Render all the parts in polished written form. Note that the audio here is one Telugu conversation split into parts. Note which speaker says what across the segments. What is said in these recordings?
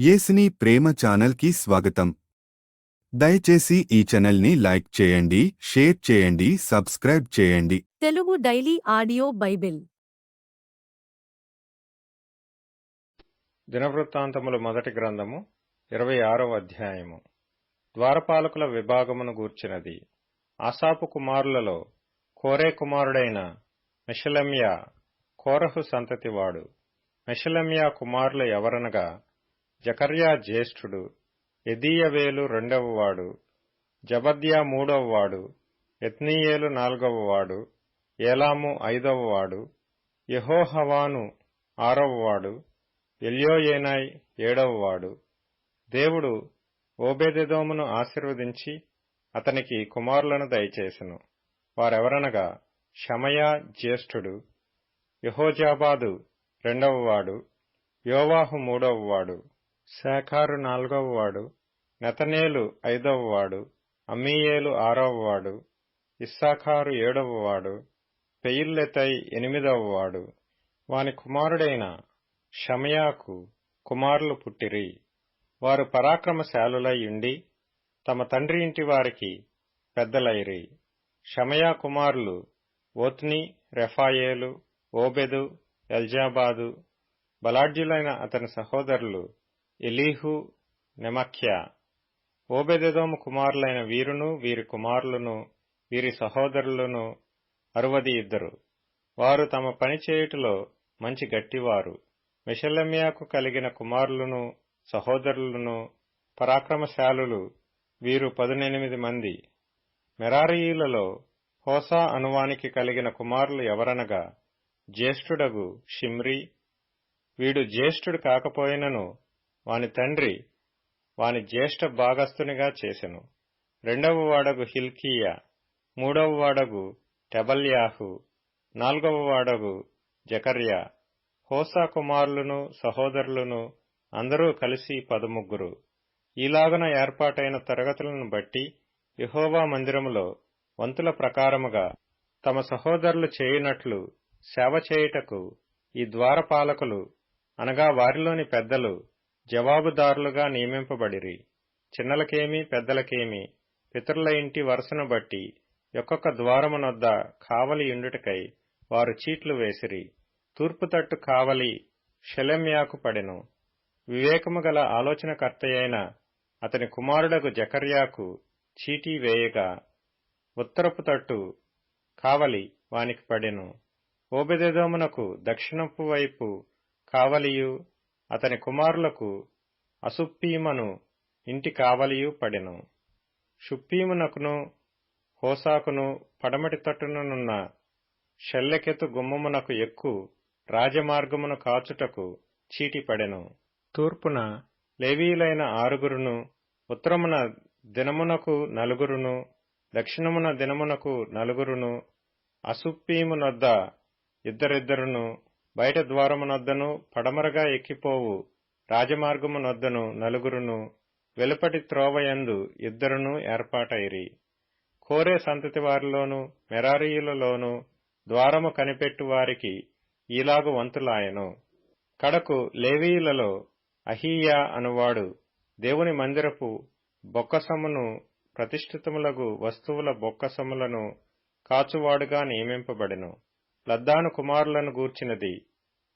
Speaker 1: యేసుని ప్రేమ ఛానల్కి స్వాగతం. దయచేసి ఈ ఛానల్ని లైక్ చేయండి, షేర్ చేయండి, సబ్స్క్రైబ్ చేయండి.
Speaker 2: తెలుగు డైలీ ఆడియో బైబిల్
Speaker 3: దినవృత్తాంతములు మొదటి గ్రంథము 26వ అధ్యాయము. ద్వారపాలకుల విభాగమును గూర్చినది. ఆసాపు కుమారులలో కోరే కుమారుడైన మెషలెమ్యా కోరహు సంతతివాడు. మెషలెమ్యా కుమారులు ఎవరనగా జకర్యా జ్యేష్ఠుడు, ఎదీయవేలు రెండవవాడు, జబద్యా మూడవవాడు, ఎత్నీయేలు నాలుగవవాడు, ఏలాము ఐదవవాడు, యెహోహవాను ఆరవవాడు, ఎల్యోయేనాయ్ ఏడవవాడు. దేవుడు ఓబేదెదోమును ఆశీర్వదించి అతనికి కుమారులను దయచేసెను. వారెవరనగా షమయా జ్యేష్ఠుడు, యెహోజాబాదు రెండవవాడు, యోవాహు మూడవవాడు, శాఖారు నాలుగవవాడు, నెతనేలు ఐదవవాడు, అమ్మీయేలు ఆరవవాడు, ఇస్సాఖారు ఏడవవాడు, పెయిల్లెతై ఎనిమిదవవాడు. వాని కుమారుడైన షమయాకు కుమారులు పుట్టిరి. వారు పరాక్రమశాలులై ఉండి తమ తండ్రి ఇంటి వారికి పెద్దలైరి. షమయా కుమారులు ఓత్ని, రెఫాయేలు, ఓబెదు, ఎల్జాబాదు. బలాఢ్యులైన అతని సహోదరులు ఎలీహు, నెమఖ్యా. ఓబెదెదోము కుమారులైన వీరును, వీరి కుమారులను, వీరి సహోదరులను 62. వారు తమ పని చేయుటలో మంచి గట్టివారు. మెషలెమ్యాకు కలిగిన కుమారులను, సహోదరులను పరాక్రమశాలులు వీరు 18 మంది. మెరారీయులలో హోసా అనువానికి కలిగిన కుమారులు ఎవరనగా జ్యేష్ఠుడగు షిమ్రి. వీడు జ్యేష్ఠుడు కాకపోయినను వాని తండ్రి వాని జ్యేష్ఠ భాగస్థునిగా చేసెను. రెండవ వాడగు హిల్కీయా, మూడవ వాడగు టెబల్యాహు, నాలుగవ వాడగు జకర్యా. హోసా కుమారులను, సహోదరులను అందరూ కలిసి 13. ఈలాగున ఏర్పాటైన తరగతులను బట్టి యెహోవా మందిరములో వంతుల ప్రకారముగా తమ సహోదరులు చేయునట్లు సేవ చేయుటకు ఈ ద్వారపాలకులు అనగా వారిలోని పెద్దలు జవాబుదారులుగా నియమింపబడిరి. చిన్నలకేమి పెద్దలకేమి పితరుల ఇంటి వరుసను బట్టి ఒక్కొక్క ద్వారమునొద్ద కావలి యుండుటకై వారు చీట్లు వేసిరి. తూర్పు తట్టు కావలి షెలెమ్యాకు పడెను. వివేకము గల ఆలోచనకర్తయైన అతని కుమారుడగు జకర్యాకు చీటీ వేయగా ఉత్తరపు తట్టు కావలి వానికి పడెను. ఓబెదెదోమునకు దక్షిణపు వైపు కావలియు, అతని కుమారులకు అసుప్పీమను ఇంటి కావలియు పడెను. షుప్పీమునకును హోసాకును పడమటి తట్టుననున్న షెల్లెకెతు గుమ్మమునకు ఎక్కు రాజమార్గమును కాచుటకు చీటి పడెను. తూర్పున లేవీయులైన 6, ఉత్తరమున దినమునకు 4, దక్షిణమున దినమునకు 4, అసుప్పీమునొద్ద 2, బయట ద్వారమునొద్దను పడమరగా ఎక్కిపోవు రాజమార్గమునొద్దను 4, వెలుపటి త్రోవయందు 2 ఏర్పాటైరి. కోరే సంతతి వారిలోను మెరారీయులలోను ద్వారము కనిపెట్టు వారికి ఈలాగు వంతులాయెను. కడకు లేవీయులలో అహీయా అనువాడు దేవుని మందిరపు బొక్కసమును ప్రతిష్ఠితములగు వస్తువుల బొక్కసములను కాచువాడుగా నియమింపబడెను. లద్దాను కుమారులను గూర్చినది.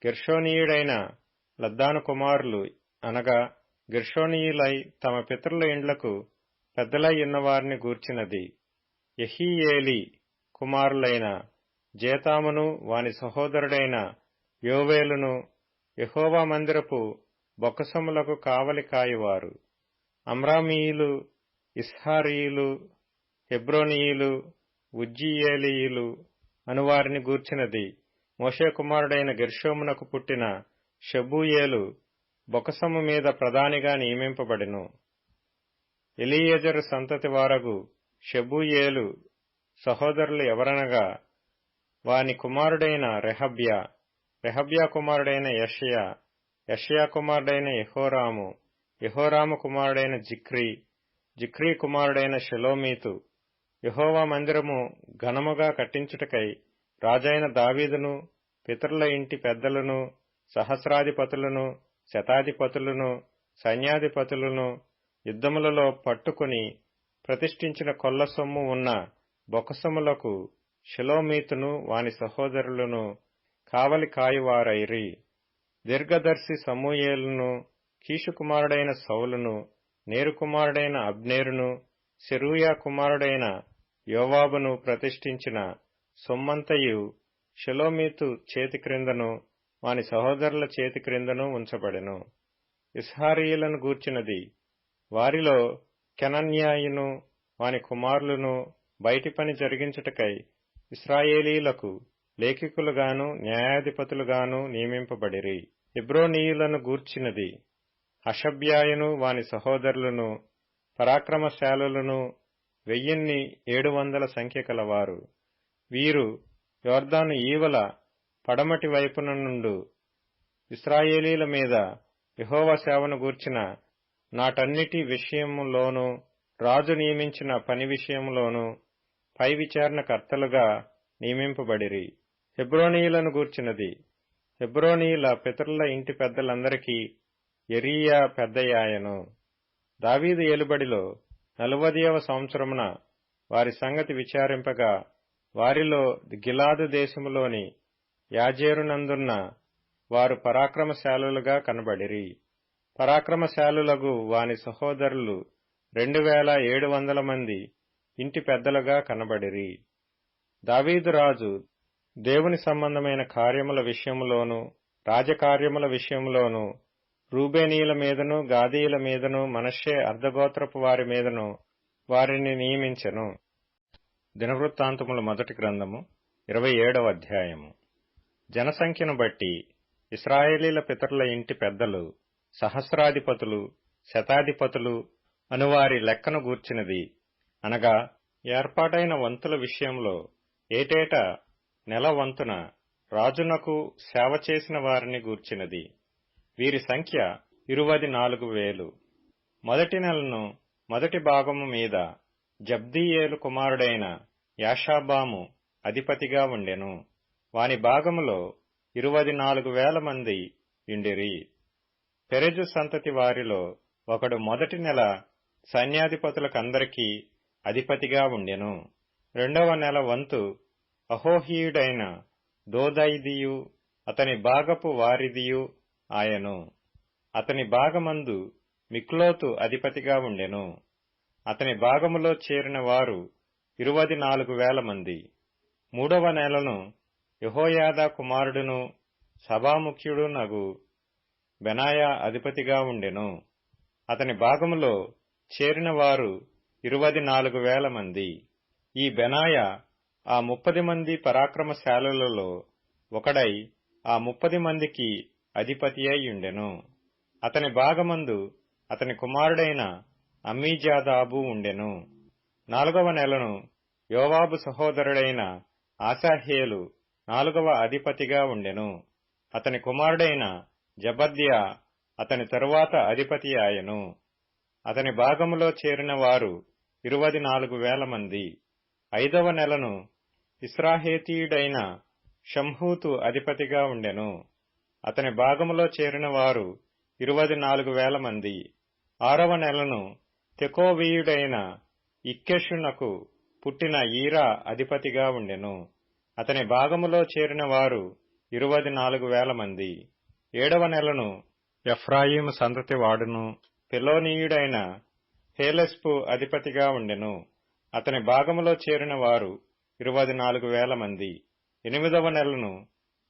Speaker 3: గెర్షోనీయుడైన లద్దాను కుమారులు అనగా గెర్షోనీయులై తమ పితరుల ఇండ్లకు పెద్దలై ఉన్నవారిని గూర్చినది. యెహీయేలీ కుమారులైన జేతామును వాని సహోదరుడైన యోవేలును యెహోవా మందిరపు బొక్కసములకు కావలి కాయువారు. అమ్రామీయులు, ఇస్హారీయులు, హెబ్రోనీయులు, ఉజ్జీయేలీయులు అనువారిని గూర్చినది. మోషే కుమారుడైన గెర్షోమునకు పుట్టిన షెబూయేలు బొక్కసము మీద ప్రధానిగా నియమింపబడెను. ఎలీయెజరు సంతతి వారగు షెబూయేలు సహోదరులు ఎవరనగా వాని కుమారుడైన రెహబ్యా, రెహబ్యా కుమారుడైన యెషయా, యెషయా కుమారుడైన యెహోరాము, యెహోరాము కుమారుడైన జిక్రీ, జిక్రీ కుమారుడైన షెలోమీతు. యెహోవా మందిరము ఘనముగా కట్టించుటకై రాజైన దావీదును, పితరుల ఇంటి పెద్దలను, సహస్రాధిపతులను, శతాధిపతులను సైన్యాధిపతులను యుద్ధములలో పట్టుకుని ప్రతిష్ఠించిన కొల్ల సొమ్ము ఉన్న బొకసములకు షెలోమీతును వాని సహోదరులను కావలి కాయువారైరి. దీర్ఘదర్శి సమూయేలును, కీషు కుమారుడైన సౌలును, నేరు కుమారుడైన అబ్నేరును, సెరూయా కుమారుడైన యోవాబును ప్రతిష్ఠించిన సొమ్మంతయు షెలోమీతు చేతి క్రిందను వాని సహోదరుల చేతి క్రిందను ఉంచబడెను. ఇస్హారీయులను గూర్చినది, వారిలో కెనన్యాయును వాని కుమారులను బయటి పని జరిగించుటకై ఇశ్రాయేలీలకు లేఖికులుగాను న్యాయాధిపతులుగాను నియమింపబడిరి. హెబ్రోనీయులను గూర్చినది, హషబ్యాయును వాని సహోదరులను పరాక్రమశాలులను 1700 సంఖ్య కలవారు. వీరు యొర్దాను ఈవల పడమటి వైపున నుండు ఇశ్రాయేలీల మీద యెహోవా సేవను గూర్చిన నాటన్నిటి విషయములోనూ రాజు నియమించిన పని విషయములోనూ పై విచారణకర్తలుగా నియమింపబడిరి. హెబ్రోనీయులను గూర్చినది, హెబ్రోనీయుల పితరుల ఇంటి పెద్దలందరికీ యెరీయా పెద్దయాయను. దావీదు ఏలుబడిలో 40వ సంవత్సరమున వారి సంగతి విచారింపగా వారిలో గిలాదు దేశములోని యాజేరునందున్న వారు పరాక్రమశాలులుగా కనబడిరి. పరాక్రమశాలులగు వాని సహోదరులు 2700 మంది ఇంటి పెద్దలుగా కనబడిరి. దావీదు రాజు దేవుని సంబంధమైన కార్యముల విషయములోను రాజకార్యముల విషయములోను రూబేనీయుల మీదను గాదీయుల మీదను మనష్షే అర్ధగోత్రపు వారి మీదను వారిని నియమించెను. దినవృత్తాంతముల మొదటి గ్రంథము 27వ అధ్యాయము. జనసంఖ్యను బట్టి ఇశ్రాయేలీల పితరుల ఇంటి పెద్దలు, సహస్రాధిపతులు, శతాధిపతులు అనువారి లెక్కను గూర్చినది, అనగా ఏర్పాటైన వంతుల విషయంలో ఏటేటా నెల వంతున రాజునకు సేవ చేసిన వారిని గూర్చినది. వీరి సంఖ్య 24,000. మొదటి నెలను మొదటి భాగము మీద జబ్దీయేలు కుమారుడైన యాషాబాము అధిపతిగా ఉండెను. వాని భాగములో 24,000 మంది యుండిరి. పెరెజు సంతతి వారిలో ఒకడు మొదటి నెల సైన్యాధిపతులకందరికీ అధిపతిగా ఉండెను. రెండవ నెల వంతు అహోహీయుడైన దోదైదియు అతని భాగపు వారిదియు ఆయను. అతని భాగమందు మిక్లోతు అధిపతిగా ఉండెను. అతని భాగములో చేరిన వారు 24,000 మంది. మూడవ నెలను యెహోయాదా కుమారుడును సభాముఖ్యుడునగు బెనాయా అధిపతిగా ఉండెను. అతని భాగములో చేరిన వారు 24,000 మంది. ఈ బెనాయా ఆ 30 మంది పరాక్రమశాలులలో ఒకడై ఆ 30 మందికి అధిపతి అయ్యుండెను. అతని భాగమందు అతని కుమారుడైన అమ్మీజాదాబు ఉండెను. 4వ నెలను యోవాబు సహోదరుడైన ఆసాహేలు 4వ అధిపతిగా ఉండెను. అతని కుమారుడైన జబద్యా అతని తరువాత అధిపతి ఆయను. అతని భాగములో చేరిన వారు 24,000 మంది. 5వ నెలను ఇస్రాహేతీయుడైన షంహూతు అధిపతిగా ఉండెను. అతని భాగములో చేరిన వారు 24,000 మంది. 6వ నెలను తెకోవీయుడైన ఇక్కెషునకు పుట్టిన ఈరా అధిపతిగా ఉండెను. అతని భాగములో చేరిన వారు 24,000 మంది. 7వ నెలను ఎఫ్రాయిము సంతతి వాడును పెలోనీయుడైన హేలెస్పు అధిపతిగా ఉండెను. అతని భాగములో చేరిన వారు 24,000 మంది. 8వ నెలను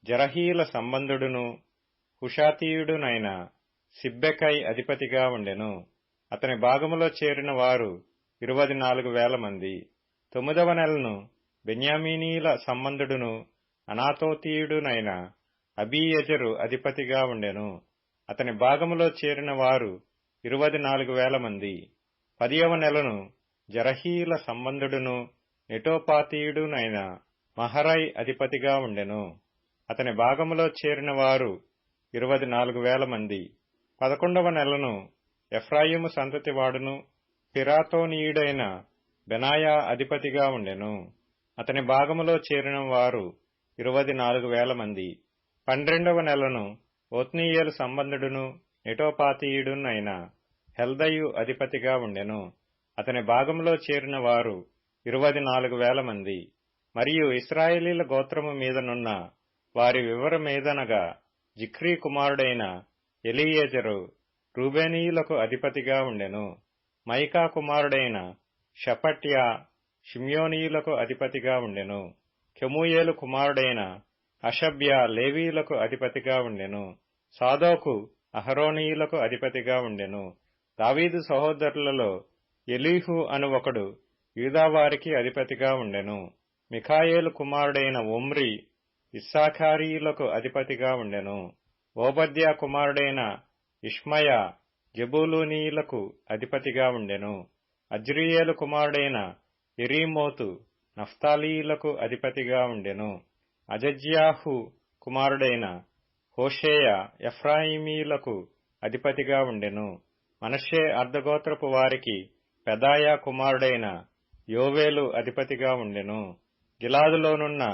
Speaker 3: జరహీల సంబంధుడును హుషాతీయుడునైన సిబ్బెకై అధిపతిగా ఉండెను. అతని భాగములో చేరిన వారు 24,000 మంది. 9వ నెలను బెన్యామీనీల సంబంధుడును అనాతోతీయుడునైన అబీయెజరు అధిపతిగా ఉండెను. అతని భాగములో చేరిన వారు 24,000 మంది. 10వ నెలను జరహీల సంబంధుడును నెటోపాతీయుడునైన మహరై అధిపతిగా ఉండెను. అతని భాగములో చేరిన వారు 24,000 మంది. 11వ నెలను ఎఫ్రాయిము సంతతి వాడును పిరాతోనీయుడైన బెనాయా అధిపతిగా ఉండెను. అతని భాగములో చేరిన వారు 24,000 మంది. 12వ నెలను ఒత్నీయేలు సంబంధుడును నెటోపాతీయుడునైన హెల్దయు అధిపతిగా ఉండెను. అతని భాగంలో చేరిన వారు 24,000 మంది. మరియు ఇశ్రాయేలీల గోత్రము మీదనున్న వారి వివరమేదనగా, జిక్రీ కుమారుడైన ఎలీయెజరు రూబేనీయులకు అధిపతిగా ఉండెను. మైకా కుమారుడైన షపట్యా షిమ్యోనీయులకు అధిపతిగా ఉండెను. కెమూయేలు కుమారుడైన హషబ్యా లేవీయులకు అధిపతిగా ఉండెను. సాదోకు అహరోనీయులకు అధిపతిగా ఉండెను. దావీదు సహోదరులలో ఎలీహు అను ఒకడు యూదావారికి అధిపతిగా ఉండెను. మిఖాయేలు కుమారుడైన ఒమ్రి ఇస్సాఖారీయులకు అధిపతిగా ఉండెను. ఓబద్యా కుమారుడైన ఇష్మయా జెబూలూనీయులకు అధిపతిగా ఉండెను. అజ్రీయేలు కుమారుడైన యెరీమోతు నఫ్తాలీయులకు అధిపతిగా ఉండెను. అజజ్యాహు కుమారుడైన హోషేయ ఎఫ్రాయిమీయులకు అధిపతిగా ఉండెను. మనష్షే అర్ధగోత్రపు వారికి పెదాయా కుమారుడైన యోవేలు అధిపతిగా ఉండెను. గిలాదులోనున్న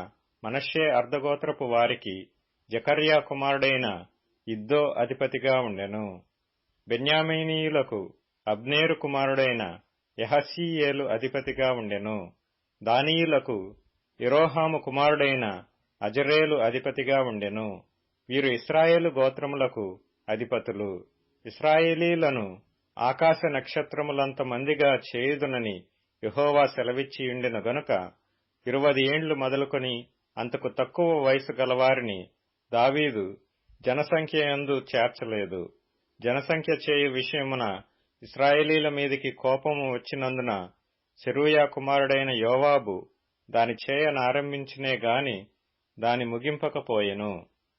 Speaker 3: మనష్షే అర్ధగోత్రపు వారికి జకర్యా కుమారుడైన ఇద్దో అధిపతిగా ఉండెను. బెన్యామీనీయులకు అబ్నేరు కుమారుడైన యహసీయేలు అధిపతిగా ఉండెను. దానీయులకు యెరోహాము కుమారుడైన అజరేలు అధిపతిగా ఉండెను. వీరు ఇశ్రాయేలు గోత్రములకు అధిపతులు. ఇశ్రాయేలీలను ఆకాశ నక్షత్రములంత మందిగా చేయుదునని యెహోవా సెలవిచ్చియుండెను గనుక 20 ఏండ్లు మొదలుకొని అంతకు తక్కువ వయసు గలవారిని దావీదు జనసంఖ్యయందు చేర్చలేదు. జనసంఖ్య చేయు విషయమున ఇశ్రాయేలీల మీదికి కోపము వచ్చినందున సెరూయా కుమారుడైన యోవాబు దాని చేయనారంభించినే గాని దాని ముగింపకపోయెను.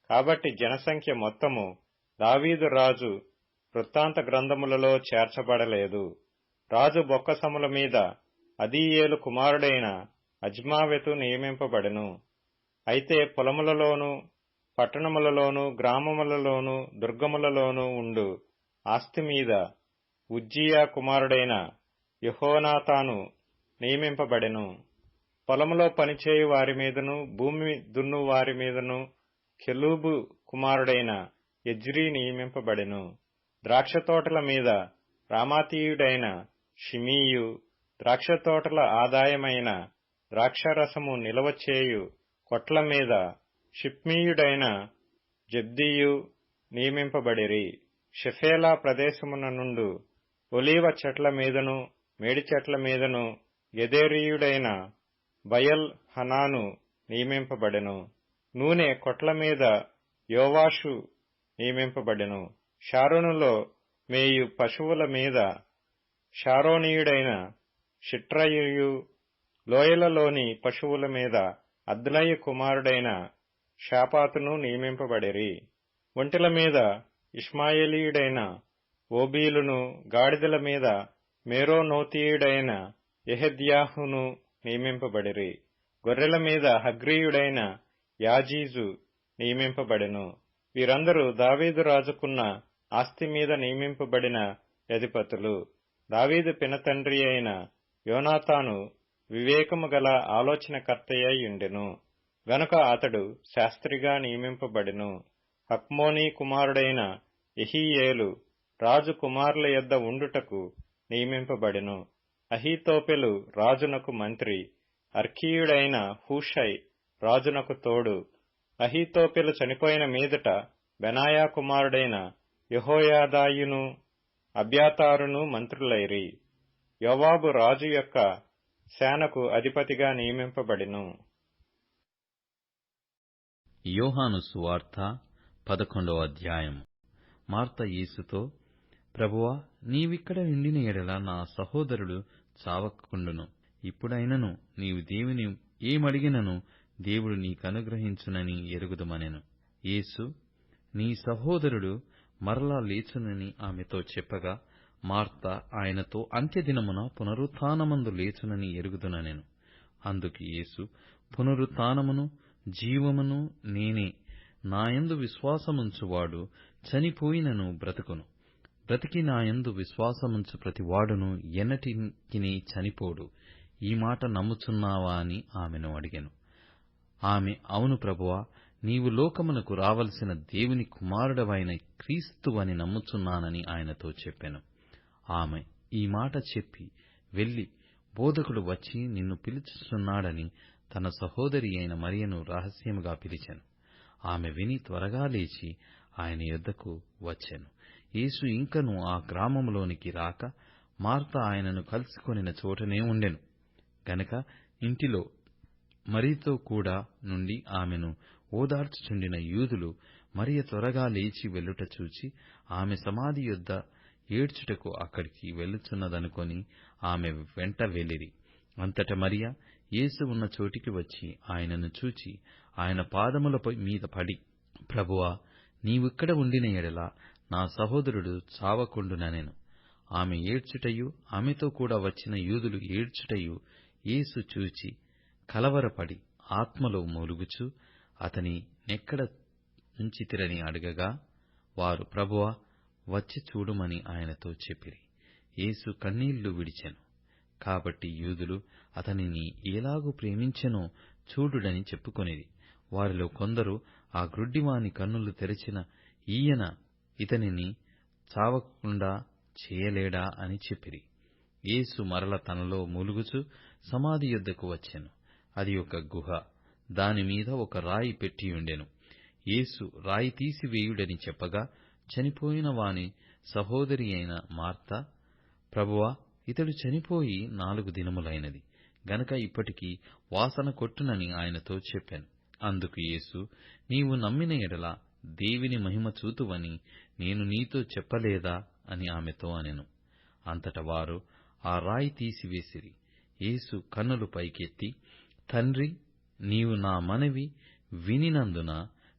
Speaker 3: కాబట్టి జనసంఖ్య మొత్తము దావీదు రాజు వృత్తాంత గ్రంథములలో చేర్చబడలేదు. రాజు బొక్కసముల మీద అదీయేలు కుమారుడైన అజ్మావెతు నియమింపబడెను. అయితే పొలములలోనూ పట్టణములలోనూ గ్రామములలోనూ దుర్గములలోనూ ఉండు ఆస్తి మీద ఉజ్జియా కుమారుడైన యెహోనాతాను నియమింపబడెను. పొలములో పనిచేయు వారి మీదను భూమి దున్ను వారి మీదను కెలూబు కుమారుడైన ఎజ్రీ నియమింపబడెను. ద్రాక్షతోటల మీద రామాతీయుడైన షిమీయు, ద్రాక్షతోటల ఆదాయమైన ద్రాక్షరసము నిలవచేయు కొట్ల మీద షిప్మీయుడైన జబ్దీయు నియమింపబడిరి. షెఫేలా ప్రదేశమున నుండు ఒలీవ చెట్ల మీదను మేడి చెట్ల మీదను గెదేరీయుడైన బయల్ హనాను నియమింపబడెను. నూనె కొట్ల మీద యోవాషు నియమింపబడెను. షారోనులో మేయు పశువుల మీద షారోనీయుడైన షిట్రయియు, లోయలలోని పశువుల మీద అద్నయి కుమారుడైన షాపాతును నియమింపబడిరి. ఒంటెల మీద ఇష్మాయేలీయుడైన ఓబీలును, గాడిదల మీద మేరోనోతీయుడైన యెహెద్యాహును నియమింపబడిరి. గొర్రెల మీద హగ్రీయుడైన యాజీజు నియమింపబడెను. వీరందరూ దావీదు రాజుకున్న ఆస్తి మీద నియమింపబడిన అధిపతులు. దావీదు పినతండ్రి అయిన యోనాతాను వివేకము గల ఆలోచనకర్తయ్యుండెను గనుక అతడు శాస్త్రిగా నియమింపబడెను. హక్మోనీ కుమారుడైన యెహీయేలు రాజు కుమారుల యొద్ద ఉండుటకు నియమింపబడెను. అహీతోపెలు రాజునకు మంత్రి, అర్కీయుడైన హూషై రాజునకు తోడు. అహీతోపెలు చనిపోయిన మీదట బెనాయా కుమారుడైన యెహోయాదాయును అబ్యాతారును మంత్రులైరి. యోవాబు రాజు యొక్క సేనకు అధిపతిగా నియమింపబడెను.
Speaker 4: యోహాను సువార్త 11వ అధ్యాయము. మార్త యేసుతో, ప్రభువా, నీవిక్కడ ఉండిన ఎడల నా సహోదరుడు చావకుండును. ఇప్పుడైనను నీవు దేవుని ఏమడిగినను దేవుడు నీకనుగ్రహించునని ఎరుగుదుమనెను. యేసు, నీ సహోదరుడు మరలా లేచునని ఆమెతో చెప్పగా, మార్త ఆయనతో, అంత్యదినమున పునరుత్థానమందు లేచునని ఎరుగుదుననెను. అందుకు యేసు, పునరుత్థానమును జీవమును నేనే. నాయందు విశ్వాసముంచువాడు చనిపోయినను బ్రతుకును. బ్రతికి నాయందు విశ్వాసముంచు ప్రతివాడును ఎన్నటికినీ చనిపోడు. ఈ మాట నమ్ముచున్నావా అని ఆమెను అడిగెను. ఆమె, అవును ప్రభువా, నీవు లోకమునకు రావలసిన దేవుని కుమారుడవైన క్రీస్తువని నమ్ముచున్నానని ఆయనతో చెప్పెను. ఆమె ఈ మాట చెప్పి వెళ్లి, బోధకుడు వచ్చి నిన్ను పిలుచుచున్నాడని తన సహోదరి అయిన మరియను రహస్యముగా పిలిచెను. ఆమె విని త్వరగా లేచి ఆయన యొద్దకు వచ్చెను. యేసు ఇంకనూ ఆ గ్రామములోనికి రాక మార్త ఆయనను కలుసుకొనిన చోటనే ఉండెను గనక ఇంటిలో మరియతో కూడా నుండి ఆమెను ఓదార్చుచుండిన యూదులు మరియ త్వరగా లేచి వెళ్ళుట చూచి ఆమె సమాధి యొద్ద ఏడ్చుటకు అక్కడికి వెళ్ళుచున్నదనుకొని ఆమె వెంట వెళ్ళిరి. అంతట మరియ యేసు ఉన్న చోటికి వచ్చి ఆయనను చూచి ఆయన పాదముల మీద పడి, ప్రభువా, నీవిక్కడ ఉండిన ఎడల నా సహోదరుడు చావకుండుననెను. ఆమె ఏడ్చుటయు ఆమెతో కూడా వచ్చిన యూదులు ఏడ్చుటయు యేసు చూచి కలవరపడి ఆత్మలో మూలుగుచు అతని నెక్కడ ఉంచితిరని అడగగా వారు, ప్రభువా, వచ్చి చూడుమని ఆయనతో చెప్పిరి. యేసు కన్నీళ్లు విడిచెను. కాబట్టి యూదులు అతనిని ఎలాగూ ప్రేమించెనో చూడుడని చెప్పుకొనిరి. వారిలో కొందరు, ఆ గ్రుడ్డివాని కన్నులు తెరచిన ఈయన ఇతనిని చావకుండా చేయలేడా అని చెప్పిరి. యేసు మరల తనలో మూలుగుచు సమాధి యొద్దకు వచ్చెను. అది ఒక గుహ, దానిమీద ఒక రాయి పెట్టియుండెను. యేసు రాయి తీసివేయుడని చెప్పగా చనిపోయిన వాని సహోదరి అయిన మార్త, ప్రభువా, ఇతడు చనిపోయి 4 దినములైనది గనక ఇప్పటికి వాసన కొట్టునని ఆయనతో చెప్పెను. అందుకు యేసు, నీవు నమ్మిన ఎడల దేవుని మహిమ చూతువని నేను నీతో చెప్పలేదా అని ఆమెతో అనెను. అంతట వారు ఆ రాయి తీసివేసిరి. యేసు కన్నులు పైకెత్తి, తండ్రి, నీవు నా మనవి వినినందున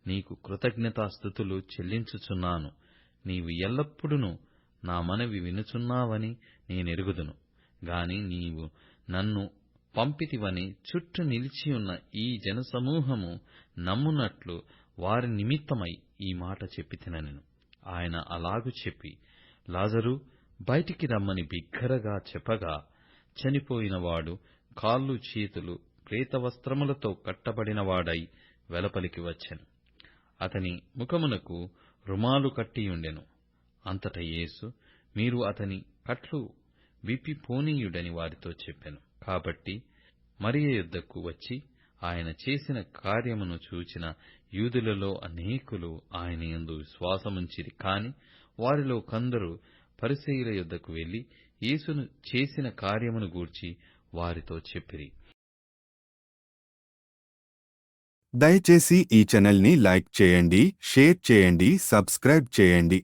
Speaker 4: నీకు కృతజ్ఞతాస్తుతులు చెల్లించుచున్నాను. నీవు ఎల్లప్పుడూ నా మనవి వినుచున్నావని నేనెరుగుదును. గాని నీవు నన్ను పంపితివని చుట్టూ నిలిచియున్న ఈ జనసమూహము నమ్మునట్లు వారి నిమిత్తమై ఈ మాట చెప్పితినెను. ఆయన అలాగు చెప్పి, లాజరు, బయటికి రమ్మని బిగ్గరగా చెప్పగా చనిపోయినవాడు కాళ్ళు చేతులు ప్రేతవస్త్రములతో కట్టబడినవాడై వెలుపలికి వచ్చెను. అతని ముఖమునకు రుమాలు కట్టియుండెను. అంతట యేసు, మీరు అతని కట్లు విప్పి పోనీయుడని వారితో చెప్పెను. కాబట్టి మరియ యొద్దకు వచ్చి ఆయన చేసిన కార్యమును చూచిన యూదులలో అనేకులు ఆయన యందు విశ్వాసముంచిరి. కాని వారిలో కొందరు పరిసయ్యుల యొద్దకు వెళ్లి యేసును చేసిన కార్యమును గూర్చి వారితో చెప్పిరి.
Speaker 1: దయచేసి ఈ ఛానల్ని లైక్ చేయండి, షేర్ చేయండి, సబ్స్క్రైబ్ చేయండి.